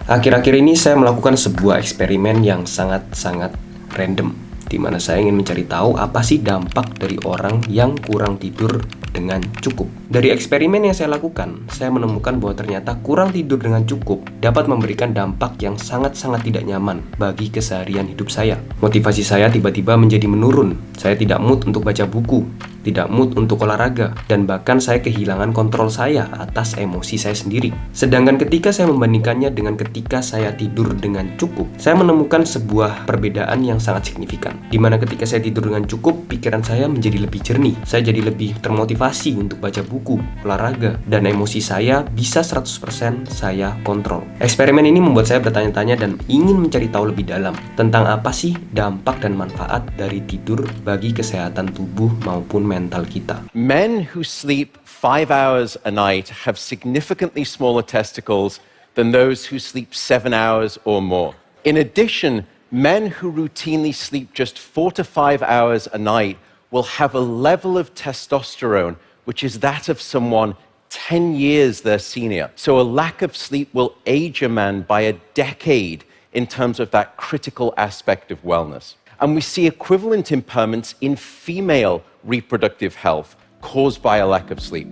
Akhir-akhir ini saya melakukan sebuah eksperimen yang sangat-sangat random, di mana saya ingin mencari tahu apa sih dampak dari orang yang kurang tidur dengan cukup. Dari eksperimen yang saya lakukan, saya menemukan bahwa ternyata kurang tidur dengan cukup dapat memberikan dampak yang sangat-sangat tidak nyaman bagi keseharian hidup saya. Motivasi saya tiba-tiba menjadi menurun. Saya tidak mood untuk baca buku, tidak mood untuk olahraga, dan bahkan saya kehilangan kontrol saya atas emosi saya sendiri. Sedangkan ketika saya membandingkannya dengan ketika saya tidur dengan cukup, saya menemukan sebuah perbedaan yang sangat signifikan. Dimana ketika saya tidur dengan cukup, pikiran saya menjadi lebih jernih, saya jadi lebih termotivasi untuk baca buku, olahraga, dan emosi saya bisa 100% saya kontrol. Eksperimen ini membuat saya bertanya-tanya dan ingin mencari tahu lebih dalam tentang apa sih dampak dan manfaat dari tidur bagi kesehatan tubuh maupun mental kita. Men who sleep 5 hours a night have significantly smaller testicles than those who sleep 7 hours or more. In addition, men who routinely sleep just 4 to 5 hours a night will have a level of testosterone which is that of someone 10 years their senior. So a lack of sleep will age a man by a decade in terms of that critical aspect of wellness. And we see equivalent impairments in female reproductive health caused by a lack of sleep.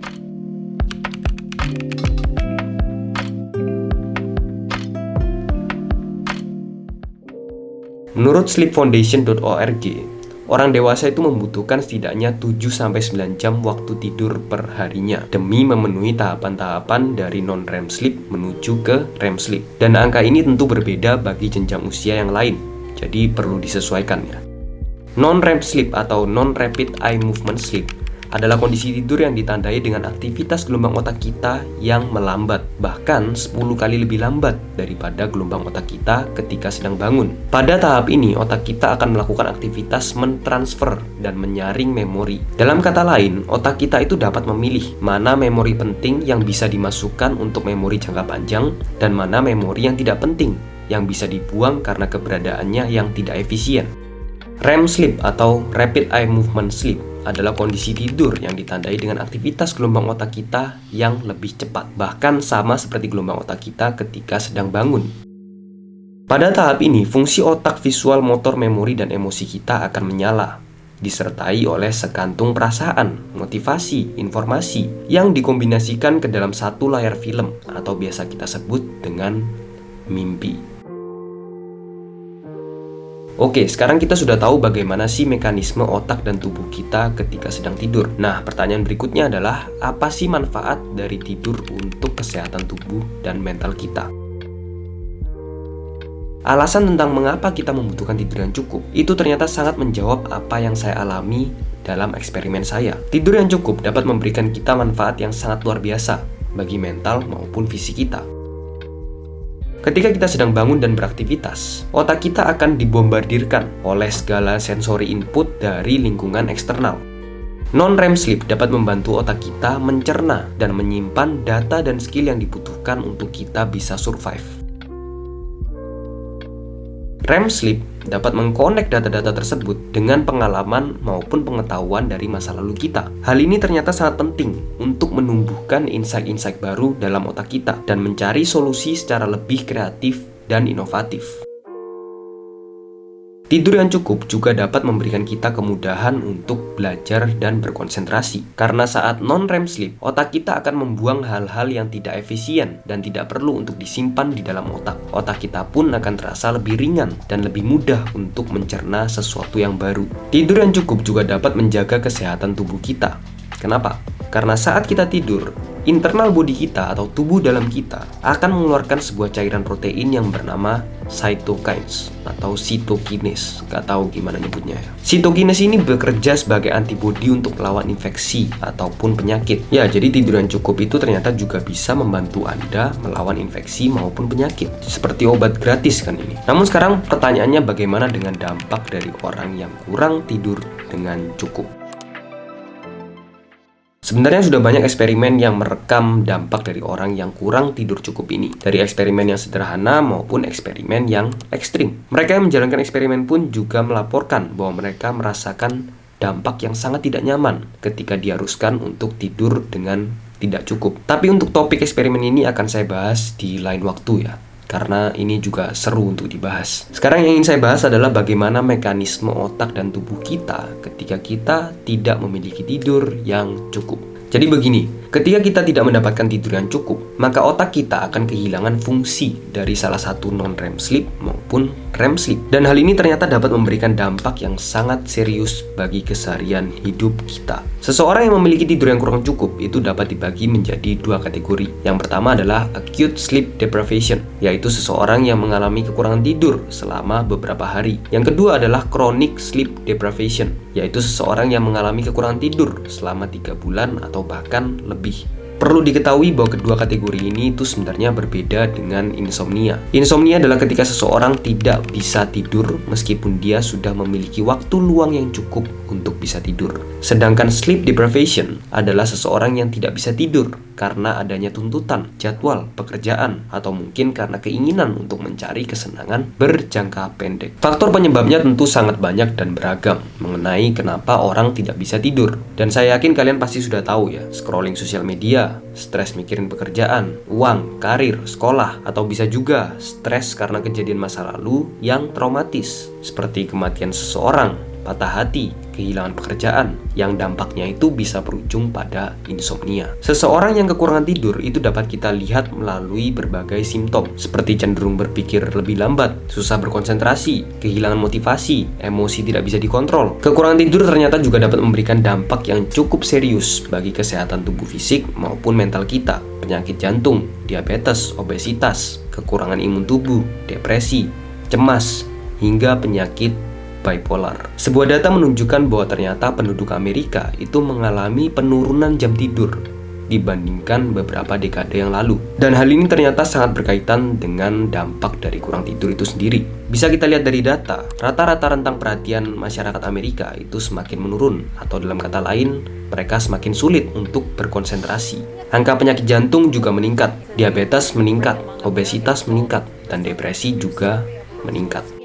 Menurut sleepfoundation.org, orang dewasa itu membutuhkan setidaknya 7-9 jam waktu tidur per harinya demi memenuhi tahapan-tahapan dari non-REM sleep menuju ke REM sleep. Dan angka ini tentu berbeda bagi jenjang usia yang lain, jadi perlu disesuaikan ya. Non-REM sleep atau non-rapid eye movement sleep adalah kondisi tidur yang ditandai dengan aktivitas gelombang otak kita yang melambat, bahkan 10 kali lebih lambat daripada gelombang otak kita ketika sedang bangun. Pada tahap ini, otak kita akan melakukan aktivitas mentransfer dan menyaring memori. Dalam kata lain, otak kita itu dapat memilih mana memori penting yang bisa dimasukkan untuk memori jangka panjang dan mana memori yang tidak penting yang bisa dibuang karena keberadaannya yang tidak efisien. REM sleep atau Rapid Eye Movement Sleep adalah kondisi tidur yang ditandai dengan aktivitas gelombang otak kita yang lebih cepat, bahkan sama seperti gelombang otak kita ketika sedang bangun. Pada tahap ini, fungsi otak visual, motor, memori, dan emosi kita akan menyala, disertai oleh sekantung perasaan, motivasi, informasi yang dikombinasikan ke dalam satu layar film atau biasa kita sebut dengan mimpi. Oke, sekarang kita sudah tahu bagaimana sih mekanisme otak dan tubuh kita ketika sedang tidur. Nah, pertanyaan berikutnya adalah, apa sih manfaat dari tidur untuk kesehatan tubuh dan mental kita? Alasan tentang mengapa kita membutuhkan tidur yang cukup, itu ternyata sangat menjawab apa yang saya alami dalam eksperimen saya. Tidur yang cukup dapat memberikan kita manfaat yang sangat luar biasa bagi mental maupun fisik kita. Ketika kita sedang bangun dan beraktivitas, otak kita akan dibombardirkan oleh segala sensori input dari lingkungan eksternal. Non-REM sleep dapat membantu otak kita mencerna dan menyimpan data dan skill yang dibutuhkan untuk kita bisa survive. REM sleep dapat mengkonek data-data tersebut dengan pengalaman maupun pengetahuan dari masa lalu kita. Hal ini ternyata sangat penting untuk menumbuhkan insight-insight baru dalam otak kita dan mencari solusi secara lebih kreatif dan inovatif. Tidur yang cukup juga dapat memberikan kita kemudahan untuk belajar dan berkonsentrasi. Karena saat non-REM sleep, otak kita akan membuang hal-hal yang tidak efisien dan tidak perlu untuk disimpan di dalam otak. Otak kita pun akan terasa lebih ringan dan lebih mudah untuk mencerna sesuatu yang baru. Tidur yang cukup juga dapat menjaga kesehatan tubuh kita. Kenapa? Karena saat kita tidur, internal body kita atau tubuh dalam kita akan mengeluarkan sebuah cairan protein yang bernama cytokines atau cytokines, nggak tahu gimana nyebutnya ya. Cytokines ini bekerja sebagai antibodi untuk melawan infeksi ataupun penyakit. Ya, jadi tidur yang cukup itu ternyata juga bisa membantu Anda melawan infeksi maupun penyakit. Seperti obat gratis kan ini. Namun sekarang pertanyaannya, bagaimana dengan dampak dari orang yang kurang tidur dengan cukup? Sebenarnya sudah banyak eksperimen yang merekam dampak dari orang yang kurang tidur cukup ini. Dari eksperimen yang sederhana maupun eksperimen yang ekstrim. Mereka yang menjalankan eksperimen pun juga melaporkan bahwa mereka merasakan dampak yang sangat tidak nyaman ketika diharuskan untuk tidur dengan tidak cukup. Tapi untuk topik eksperimen ini akan saya bahas di lain waktu ya. karena ini juga seru untuk dibahas. Sekarang yang ingin saya bahas adalah bagaimana mekanisme otak dan tubuh kita ketika kita tidak memiliki tidur yang cukup. Jadi begini, ketika kita tidak mendapatkan tidur yang cukup, maka otak kita akan kehilangan fungsi dari salah satu non-REM sleep maupun REM sleep. Dan hal ini ternyata dapat memberikan dampak yang sangat serius bagi keseharian hidup kita. Seseorang yang memiliki tidur yang kurang cukup itu dapat dibagi menjadi dua kategori. Yang pertama adalah acute sleep deprivation, yaitu seseorang yang mengalami kekurangan tidur selama beberapa hari. Yang kedua adalah chronic sleep deprivation, yaitu seseorang yang mengalami kekurangan tidur selama 3 bulan atau bahkan lebih. Perlu diketahui bahwa kedua kategori ini itu sebenarnya berbeda dengan insomnia. Insomnia adalah ketika seseorang tidak bisa tidur meskipun dia sudah memiliki waktu luang yang cukup untuk bisa tidur. Sedangkan sleep deprivation adalah seseorang yang tidak bisa tidur karena adanya tuntutan, jadwal, pekerjaan, atau mungkin karena keinginan untuk mencari kesenangan berjangka pendek. Faktor penyebabnya tentu sangat banyak dan beragam mengenai kenapa orang tidak bisa tidur. Dan saya yakin kalian pasti sudah tahu ya, scrolling sosial media, stres mikirin pekerjaan, uang, karir, sekolah, atau bisa juga stres karena kejadian masa lalu yang traumatis seperti kematian seseorang, patah hati, kehilangan pekerjaan, yang dampaknya itu bisa berujung pada insomnia. Seseorang yang kekurangan tidur itu dapat kita lihat melalui berbagai simptom, seperti cenderung berpikir lebih lambat, susah berkonsentrasi, kehilangan motivasi, emosi tidak bisa dikontrol. Kekurangan tidur ternyata juga dapat memberikan dampak yang cukup serius bagi kesehatan tubuh fisik maupun mental kita. Penyakit jantung, diabetes, obesitas, kekurangan imun tubuh, depresi, cemas, hingga penyakit bipolar. Sebuah data menunjukkan bahwa ternyata penduduk Amerika itu mengalami penurunan jam tidur dibandingkan beberapa dekade yang lalu. Dan hal ini ternyata sangat berkaitan dengan dampak dari kurang tidur itu sendiri. Bisa kita lihat dari data, rata-rata rentang perhatian masyarakat Amerika itu semakin menurun, atau dalam kata lain, mereka semakin sulit untuk berkonsentrasi. Angka penyakit jantung juga meningkat, diabetes meningkat, obesitas meningkat, dan depresi juga meningkat.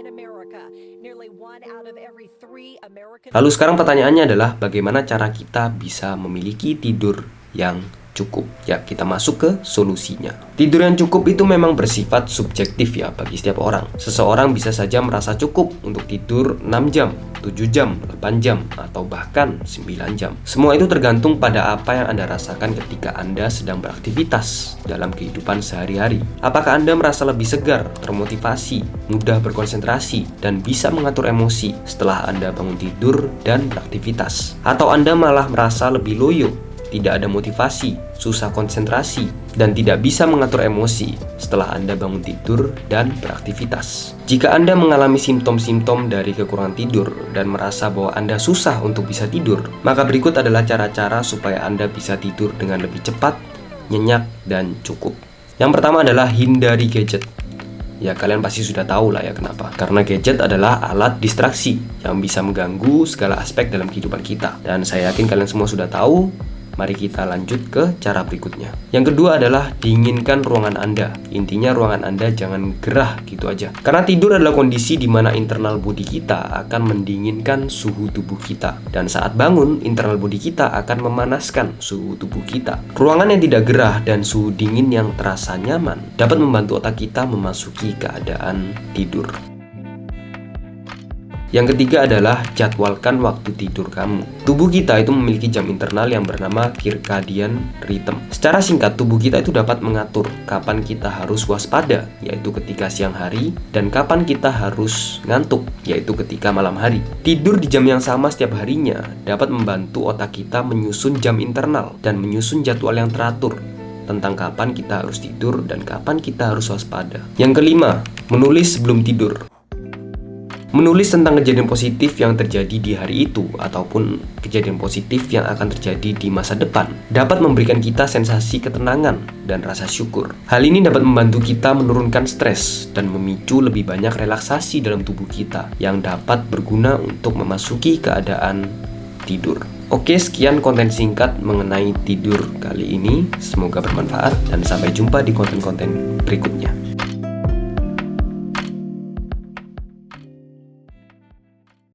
Lalu sekarang pertanyaannya adalah bagaimana cara kita bisa memiliki tidur yang cukup? Ya, kita masuk ke solusinya. Tidur yang cukup itu memang bersifat subjektif ya bagi setiap orang. Seseorang bisa saja merasa cukup untuk tidur 6 jam, 7 jam, 8 jam, atau bahkan 9 jam. Semua itu tergantung pada apa yang Anda rasakan ketika Anda sedang beraktivitas dalam kehidupan sehari-hari. Apakah Anda merasa lebih segar, termotivasi, mudah berkonsentrasi, dan bisa mengatur emosi setelah Anda bangun tidur dan beraktivitas? Atau Anda malah merasa lebih loyo, tidak ada motivasi, susah konsentrasi, dan tidak bisa mengatur emosi setelah Anda bangun tidur dan beraktivitas? Jika Anda mengalami simptom-simptom dari kekurangan tidur dan merasa bahwa Anda susah untuk bisa tidur, maka berikut adalah cara-cara supaya Anda bisa tidur dengan lebih cepat, nyenyak, dan cukup. Yang pertama adalah hindari gadget. Ya, kalian pasti sudah tahu lah ya kenapa. Karena gadget adalah alat distraksi yang bisa mengganggu segala aspek dalam kehidupan kita. Dan saya yakin kalian semua sudah tahu. Mari kita lanjut ke cara berikutnya. Yang kedua adalah dinginkan ruangan Anda. Intinya ruangan Anda jangan gerah gitu aja. Karena tidur adalah kondisi di mana internal body kita akan mendinginkan suhu tubuh kita. Dan saat bangun, internal body kita akan memanaskan suhu tubuh kita. Ruangan yang tidak gerah dan suhu dingin yang terasa nyaman dapat membantu otak kita memasuki keadaan tidur. Yang ketiga adalah jadwalkan waktu tidur kamu. Tubuh kita itu memiliki jam internal yang bernama circadian rhythm. Secara singkat, tubuh kita itu dapat mengatur kapan kita harus waspada, yaitu ketika siang hari, dan kapan kita harus ngantuk, yaitu ketika malam hari. Tidur di jam yang sama setiap harinya dapat membantu otak kita menyusun jam internal dan menyusun jadwal yang teratur tentang kapan kita harus tidur dan kapan kita harus waspada. Yang kelima, menulis sebelum tidur. Menulis tentang kejadian positif yang terjadi di hari itu ataupun kejadian positif yang akan terjadi di masa depan dapat memberikan kita sensasi ketenangan dan rasa syukur. Hal ini dapat membantu kita menurunkan stres dan memicu lebih banyak relaksasi dalam tubuh kita yang dapat berguna untuk memasuki keadaan tidur. Oke, sekian konten singkat mengenai tidur kali ini. Semoga bermanfaat dan sampai jumpa di konten-konten berikutnya.